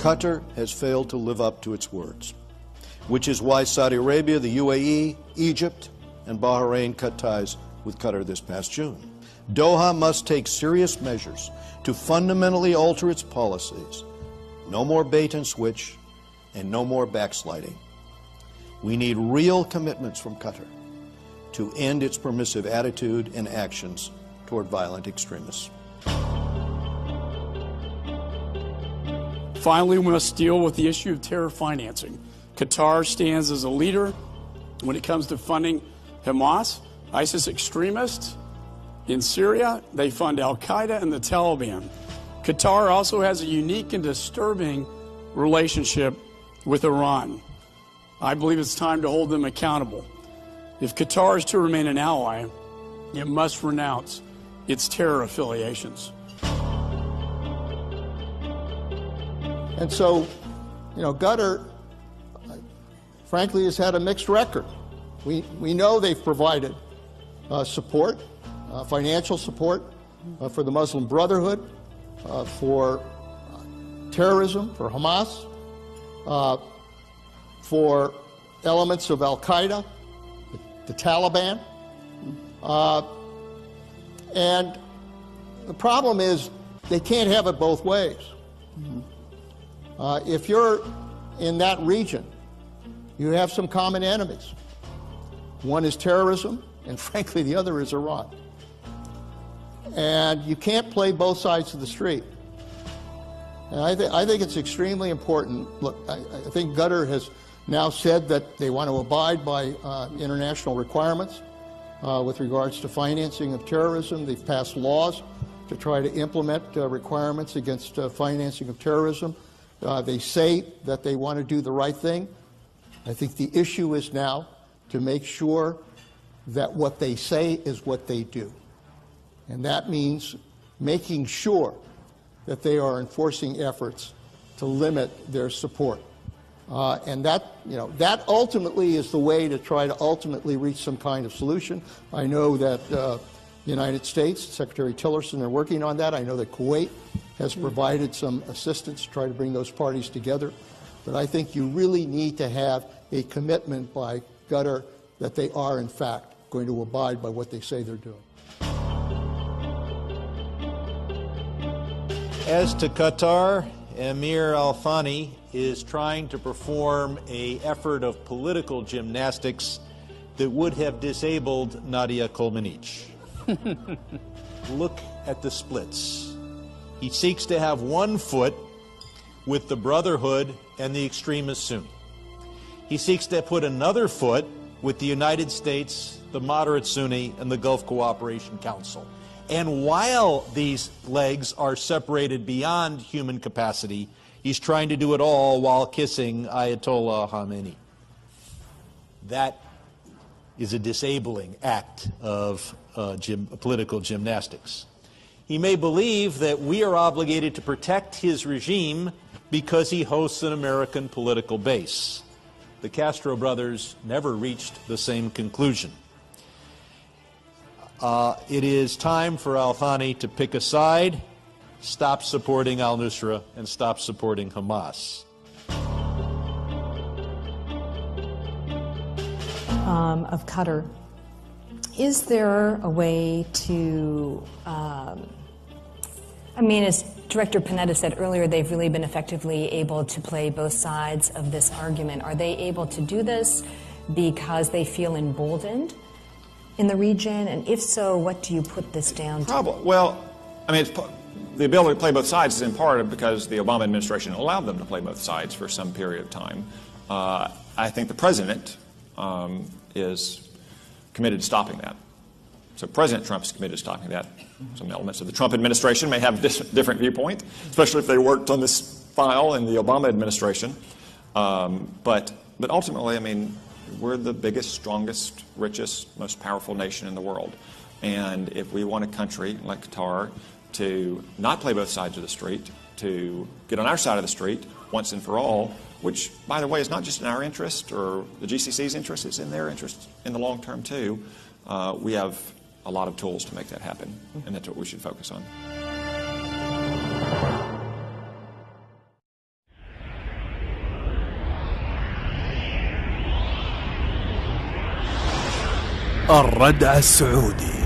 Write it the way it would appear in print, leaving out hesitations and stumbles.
Qatar has failed to live up to its words, which is why Saudi Arabia, the UAE, Egypt, and Bahrain cut ties with Qatar this past June. Doha must take serious measures to fundamentally alter its policies. No more bait and switch, and no more backsliding. We need real commitments from Qatar to end its permissive attitude and actions toward violent extremists. Finally, we must deal with the issue of terror financing. Qatar stands as a leader when it comes to funding Hamas, ISIS extremists. In Syria, they fund al-Qaeda and the Taliban. Qatar also has a unique and disturbing relationship with Iran. I believe it's time to hold them accountable. If Qatar is to remain an ally, it must renounce its terror affiliations. And so, Qatar, frankly, has had a mixed record. We know they've provided support, financial support for the Muslim Brotherhood, for terrorism, for Hamas, for elements of al-Qaeda, the Taliban. And the problem is they can't have it both ways. If you're in that region, you have some common enemies. One is terrorism, and frankly, the other is Iran. And you can't play both sides of the street. And I think it's extremely important. Look, I think Qatar has now said that they want to abide by international requirements with regards to financing of terrorism. They've passed laws to try to implement requirements against financing of terrorism. They say that they want to do the right thing. I think the issue is now to make sure that what they say is what they do. And that means making sure that they are enforcing efforts to limit their support. And that ultimately is the way to try to ultimately reach some kind of solution. I know that the United States, Secretary Tillerson, are working on that. I know that Kuwait has provided some assistance to try to bring those parties together. But I think you really need to have a commitment by Qatar that they are, in fact, going to abide by what they say they're doing. As to Qatar, Emir Al-Thani is trying to perform an effort of political gymnastics that would have disabled Nadia Comaneci. Look at the splits. He seeks to have one foot with the Brotherhood and the extremist Sunni. He seeks to put another foot with the United States, the moderate Sunni, and the Gulf Cooperation Council. And while these legs are separated beyond human capacity, he's trying to do it all while kissing Ayatollah Khamenei. That is a disabling act of political gymnastics. He may believe that we are obligated to protect his regime because he hosts an American political base. The Castro brothers never reached the same conclusion. It is time for Al-Thani to pick a side, stop supporting al-Nusra, and stop supporting Hamas. Of Qatar, is there a way to, as Director Panetta said earlier, they've really been effectively able to play both sides of this argument. Are they able to do this because they feel emboldened in the region? And if so, what do you put this down to? Well, the ability to play both sides is in part because the Obama administration allowed them to play both sides for some period of time. I think the president is committed to stopping that. So President Trump is committed to stopping that. Some elements of the Trump administration may have a different viewpoint, especially if they worked on this file in the Obama administration. But ultimately, we're the biggest, strongest, richest, most powerful nation in the world. And if we want a country like Qatar to not play both sides of the street, to get on our side of the street once and for all, which, by the way, is not just in our interest or the GCC's interest, it's in their interest in the long term, too. We have a lot of tools to make that happen, and that's what we should focus on. الردع السعودي.